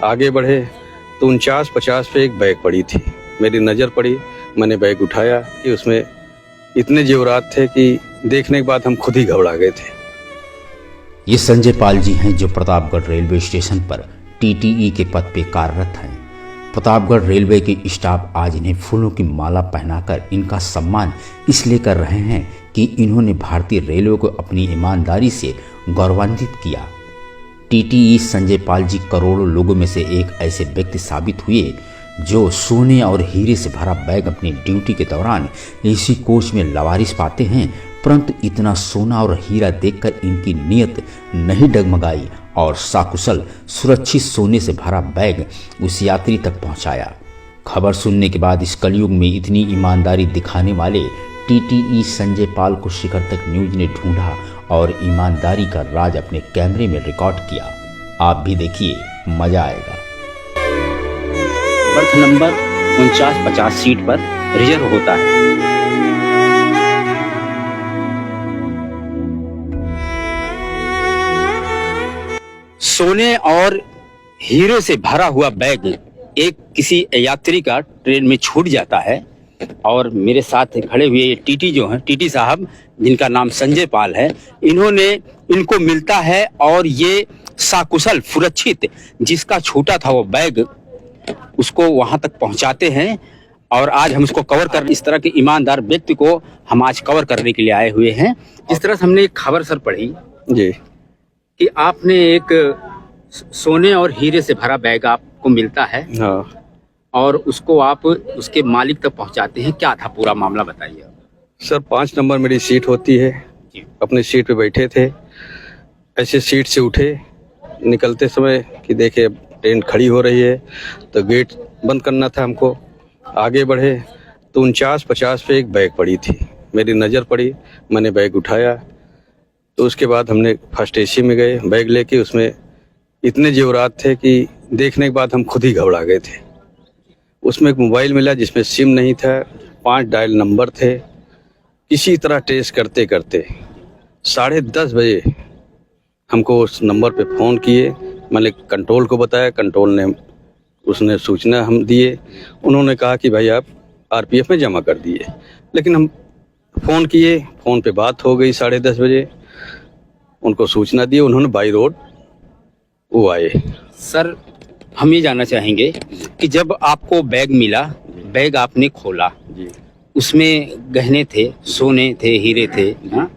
आगे बढ़े तो 49-50 पे एक बैग पड़ी थी। मेरी नज़र पड़ी, मैंने बैग उठाया कि उसमें इतने जेवरात थे कि देखने के बाद हम खुद ही घबरा गए थे। ये संजय पाल जी हैं जो प्रतापगढ़ रेलवे स्टेशन पर टीटीई के पद पे कार्यरत हैं। प्रतापगढ़ रेलवे की स्टाफ आज इन्हें फूलों की माला पहनाकर इनका सम्मान इसलिए कर रहे हैं कि इन्होंने भारतीय रेलवे को अपनी ईमानदारी से गौरवान्वित किया। टीटीई संजय पाल जी करोड़ों लोगों में से एक ऐसे व्यक्ति साबित हुए जो सोने और हीरे से भरा बैग अपनी ड्यूटी के दौरान एसी कोच में लवारिस पाते हैं, परंतु इतना सोना और हीरा देखकर इनकी नीयत नहीं डगमगाई और साकुशल सुरक्षित सोने से भरा बैग उस यात्री तक पहुंचाया। खबर सुनने के बाद इस कलयुग में इतनी ईमानदारी दिखाने वाले टीटीई संजय पाल को शिखर तक न्यूज ने ढूंढा और ईमानदारी का राज अपने कैमरे में रिकॉर्ड किया। आप भी देखिए, मजा आएगा। बर्थ नंबर 49-50 सीट पर रिजर्व होता है। सोने और हीरे से भरा हुआ बैग एक किसी यात्री का ट्रेन में छूट जाता है और मेरे साथ खड़े हुए ये टीटी जो हैं, टीटी साहब जिनका नाम संजय पाल है, इनको मिलता है और ये साकुशल सुरक्षित जिसका छूटा था वो बैग उसको वहां तक पहुंचाते हैं। और आज हम इसको कवर कर, इस तरह के ईमानदार व्यक्ति को हम आज कवर करने के लिए आए हुए हैं। जिस तरह से हमने एक खबर सर पढ़ी जी कि आपने एक सोने और हीरे से भरा बैग आपको मिलता है। हाँ। और उसको आप उसके मालिक तक पहुंचाते हैं, क्या था पूरा मामला बताइए। सर 5 नंबर मेरी सीट होती है, अपनी सीट पे बैठे थे, ऐसे सीट से उठे निकलते समय कि देखे ट्रेन खड़ी हो रही है तो गेट बंद करना था हमको। आगे बढ़े तो 49-50 पे एक बैग पड़ी थी। मेरी नज़र पड़ी, मैंने बैग उठाया तो उसके बाद हमने फर्स्ट एसी में गए, बैग लेके उसमें इतने जेवरात थे कि देखने के बाद हम खुद ही घबरा गए थे। उसमें एक मोबाइल मिला जिसमें सिम नहीं था, 5 डायल नंबर थे। किसी तरह ट्रेस करते करते 10:30 बजे हमको उस नंबर पे फ़ोन किए। मैंने कंट्रोल को बताया, कंट्रोल ने उसने सूचना हम दिए। उन्होंने कहा कि भाई आप आरपीएफ में जमा कर दिए। लेकिन हम फ़ोन किए, फ़ोन पे बात हो गई 10:30 बजे, उनको सूचना दी, उन्होंने बाई रोड वो आए। सर हम ये जानना चाहेंगे कि जब आपको बैग मिला, बैग आपने खोला जी, उसमें गहने थे, सोने थे, हीरे थे, हाँ?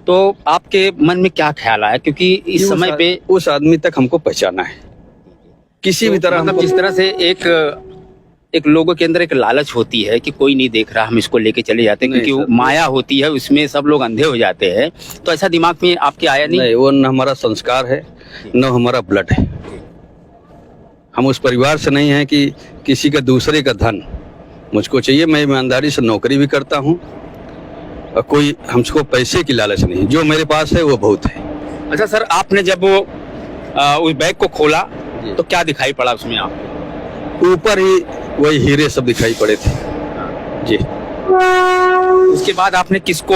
तो आपके मन में क्या ख्याल आया? क्योंकि इस समय पे उस आदमी तक हमको पहचाना है किसी भी तरह। मतलब जिस तरह से एक लोगों के अंदर एक लालच होती है कि कोई नहीं देख रहा, हम इसको लेके चले जाते हैं, क्योंकि वो माया होती है, उसमें सब लोग अंधे हो जाते हैं। तो ऐसा दिमाग में आपके आया नहीं? नहीं, वो न हमारा संस्कार है न हमारा ब्लड है। हम उस परिवार से नहीं हैं कि किसी का दूसरे का धन मुझको चाहिए। मैं ईमानदारी से नौकरी भी करता हूँ और कोई हमको पैसे की लालच नहीं, जो मेरे पास है वो बहुत है। अच्छा सर, आपने जब उस बैग को खोला तो क्या दिखाई पड़ा उसमें आपको? ऊपर ही वही हीरे सब दिखाई पड़े थे जी। उसके बाद आपने किसको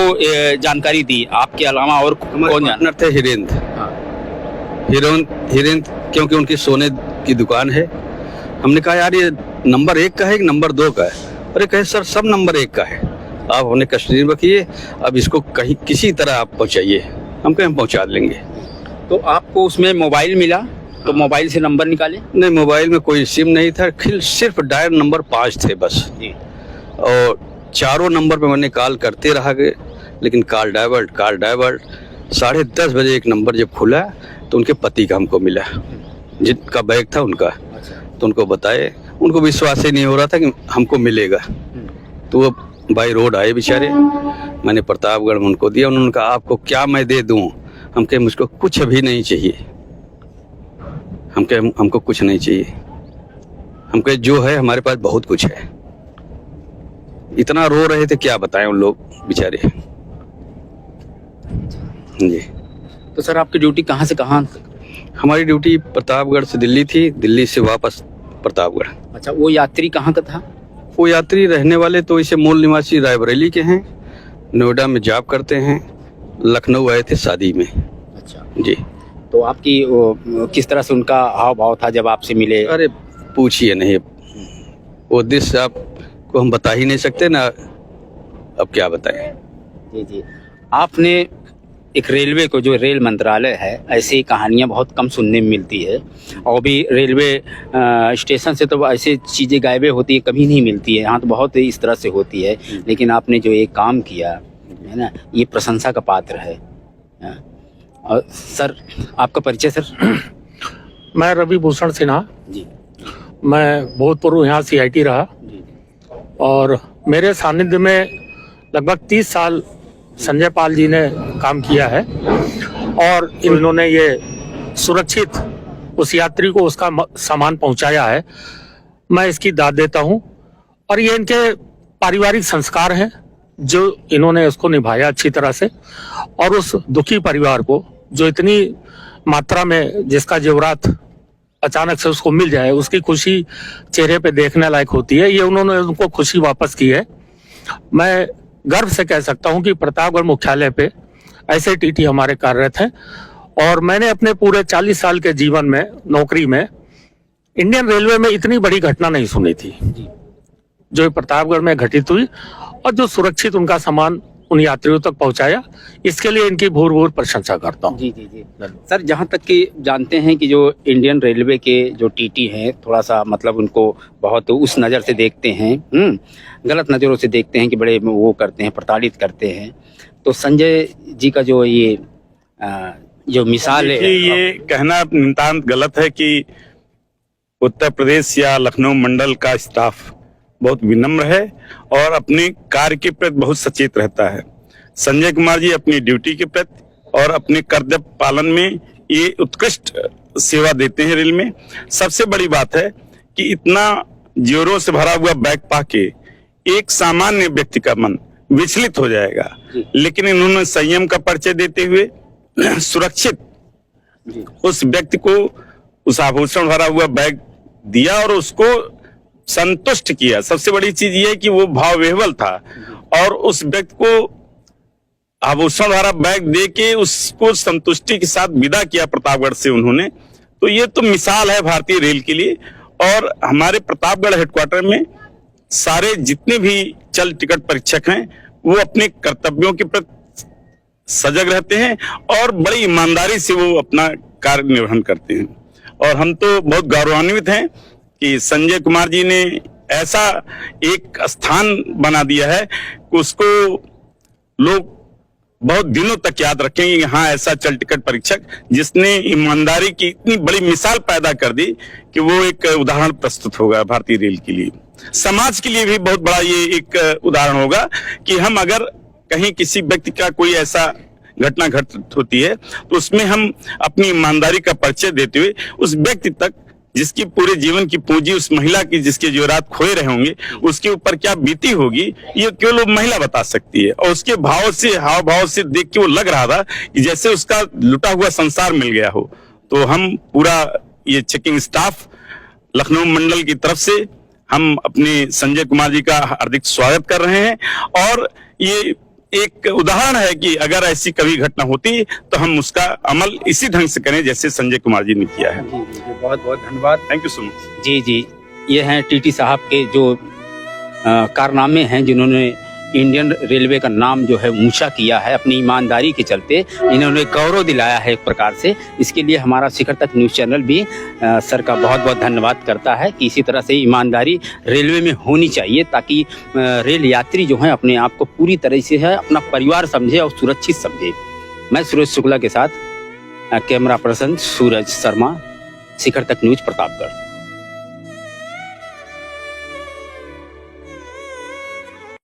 जानकारी दी? आपके अलावा और कौन पार्टनर थे? हिरेंद्र। हिरेंद्र क्योंकि उनकी सोने की दुकान है। हमने कहा यार ये नंबर 1 का है कि नंबर 2 का है? अरे कहे सर सब नंबर 1 का है, आप हमने कस्टडी में रखिए, अब इसको कहीं किसी तरह आप पहुंचाइए, हम कहीं पहुंचा लेंगे। तो आपको उसमें मोबाइल मिला, तो मोबाइल से नंबर निकाले? नहीं, मोबाइल में कोई सिम नहीं था, सिर्फ डायल नंबर 5 थे बस जी। और चारों नंबर पे मैंने कॉल करते रहा गए, लेकिन कॉल डाइवर्ट। 10:30 बजे एक नंबर जब खुला तो उनके पति का हमको मिला, जिनका बैग था उनका। तो उनको बताए, उनको विश्वास ही नहीं हो रहा था कि हमको मिलेगा। तो वो बाई रोड आए बेचारे, मैंने प्रतापगढ़ में उनको दिया। उन्होंने कहा आपको क्या मैं दे दूं? हम कहे मुझको कुछ भी नहीं चाहिए। हम कहे हमको कुछ नहीं चाहिए। हम कहे जो है हमारे पास बहुत कुछ है। इतना रो रहे थे, क्या बताएं उन लोग बेचारे जी। तो सर आपकी ड्यूटी कहाँ से कहाँ? हमारी ड्यूटी प्रतापगढ़ से दिल्ली थी, दिल्ली से वापस प्रतापगढ़। अच्छा, वो यात्री कहाँ का था? वो यात्री रहने वाले तो इसे मूल निवासी रायबरेली के हैं, नोएडा में जॉब करते हैं, लखनऊ आए थे शादी में। अच्छा जी। तो आपकी किस तरह से उनका हाव भाव था जब आपसे मिले? अरे पूछिए नहीं, वो दृश्य आपको हम बता ही नहीं सकते ना, अब क्या बताएं। जी जी, आपने एक रेलवे को, जो रेल मंत्रालय है, ऐसी कहानियां बहुत कम सुनने में मिलती है, और भी रेलवे स्टेशन से तो ऐसी चीज़ें गायबे होती है, कभी नहीं मिलती है। यहाँ तो बहुत इस तरह से होती है, लेकिन आपने जो एक काम किया है ना, ये प्रशंसा का पात्र है। और सर, आपका परिचय सर? मैं रवि भूषण सिन्हा जी। मैं भूतपूर्व यहाँ CIT रहा जी। और मेरे सानिध्य में लगभग 30 साल संजय पाल जी ने काम किया है, और इन्होंने ये सुरक्षित उस यात्री को उसका सामान पहुंचाया है। मैं इसकी दाद देता हूं, और ये इनके पारिवारिक संस्कार हैं जो इन्होंने उसको निभाया अच्छी तरह से, और उस दुखी परिवार को जो इतनी मात्रा में जिसका जेवरात अचानक से उसको मिल जाए, उसकी खुशी चेहरे पे देखने लायक होती है। ये उन्होंने उनको खुशी वापस की है। मैं गर्व से कह सकता हूं कि प्रतापगढ़ मुख्यालय पे ऐसे TT हमारे कार्यरत हैं, और मैंने अपने पूरे 40 साल के जीवन में, नौकरी में, इंडियन रेलवे में इतनी बड़ी घटना नहीं सुनी थी जो प्रतापगढ़ में घटित हुई, और जो सुरक्षित उनका सामान उन यात्रियों तक पहुंचाया, इसके लिए इनकी भूर प्रशंसा करता हूं। जी जी जी सर, जहाँ तक कि जानते हैं कि जो इंडियन रेलवे के जो TT हैं, थोड़ा सा मतलब उनको बहुत उस नज़र से देखते हैं, गलत नज़रों से देखते हैं कि बड़े वो करते हैं, प्रताड़ित करते हैं। तो संजय जी का जो ये जो मिसाल है, ये कहना नितांत गलत है कि उत्तर प्रदेश या लखनऊ मंडल का स्टाफ बहुत विनम्र है और अपने कार्य के प्रति बहुत सचेत रहता है। संजय कुमार जी अपनी ड्यूटी के प्रति और अपने कर्तव्य पालन में ये उत्कृष्ट सेवा देते हैं रेल में। सबसे बड़ी बात है कि इतना जोरों से भरा हुआ बैग पाके एक सामान्य व्यक्ति का मन विचलित हो जाएगा, लेकिन इन्होंने संयम का परिचय देते हुए सुरक्षित उस व्यक्ति को उस आभूषण भरा हुआ बैग दिया और उसको संतुष्ट किया। सबसे बड़ी चीज ये है कि वो भाव विह्वल था, और उस व्यक्ति को आभूषण भरा बैग दे के उसको संतुष्टि के साथ विदा किया प्रतापगढ़ से उन्होंने। तो ये तो मिसाल है भारतीय रेल के लिए। और हमारे प्रतापगढ़ हेडक्वार्टर में सारे जितने भी चल टिकट परीक्षक हैं, वो अपने कर्तव्यों के प्रति सजग रहते हैं और बड़ी ईमानदारी से वो अपना कार्य निर्वहन करते हैं। और हम तो बहुत गौरवान्वित हैं कि संजय कुमार जी ने ऐसा एक स्थान बना दिया है कि उसको लोग बहुत दिनों तक याद रखेंगे कि हाँ, ऐसा चल टिकट परीक्षक जिसने ईमानदारी की इतनी बड़ी मिसाल पैदा कर दी कि वो एक उदाहरण प्रस्तुत होगा भारतीय रेल के लिए। समाज के लिए भी बहुत बड़ा ये एक उदाहरण होगा कि हम अगर कहीं किसी व्यक्ति का कोई ऐसा घटना घटित होती है तो उसमें हम अपनी ईमानदारी का परिचय देते हुए उस व्यक्ति तक, जिसकी पूरे जीवन की पूंजी, उस महिला की जिसके जेवरात खोए रहे होंगे, उसके ऊपर क्या बीती होगी, ये केवल महिला बता सकती है। और उसके भाव से, हाव भाव से देख के वो लग रहा था कि जैसे उसका लुटा हुआ संसार मिल गया हो। तो हम पूरा ये चेकिंग स्टाफ लखनऊ मंडल की तरफ से हम अपने संजय कुमार जी का हार्दिक स्वागत कर रहे हैं, और ये एक उदाहरण है कि अगर ऐसी कभी घटना होती तो हम उसका अमल इसी ढंग से करें जैसे संजय कुमार जी ने किया है। बहुत बहुत धन्यवाद। Thank you so much. जी जी, ये हैं TT साहब के जो कारनामे हैं, जिन्होंने इंडियन रेलवे का नाम जो है ऊंचा किया है अपनी ईमानदारी के चलते, इन्होंने गौरव दिलाया है एक प्रकार से। इसके लिए हमारा शिखर तक न्यूज़ चैनल भी सर का बहुत बहुत धन्यवाद करता है कि इसी तरह से ईमानदारी रेलवे में होनी चाहिए, ताकि रेल यात्री जो हैं अपने आप को पूरी तरह से है अपना परिवार समझे और सुरक्षित समझे। मैं सुरेश शुक्ला के साथ कैमरा पर्सन सूरज शर्मा, शिखर तक न्यूज़, प्रतापगढ़।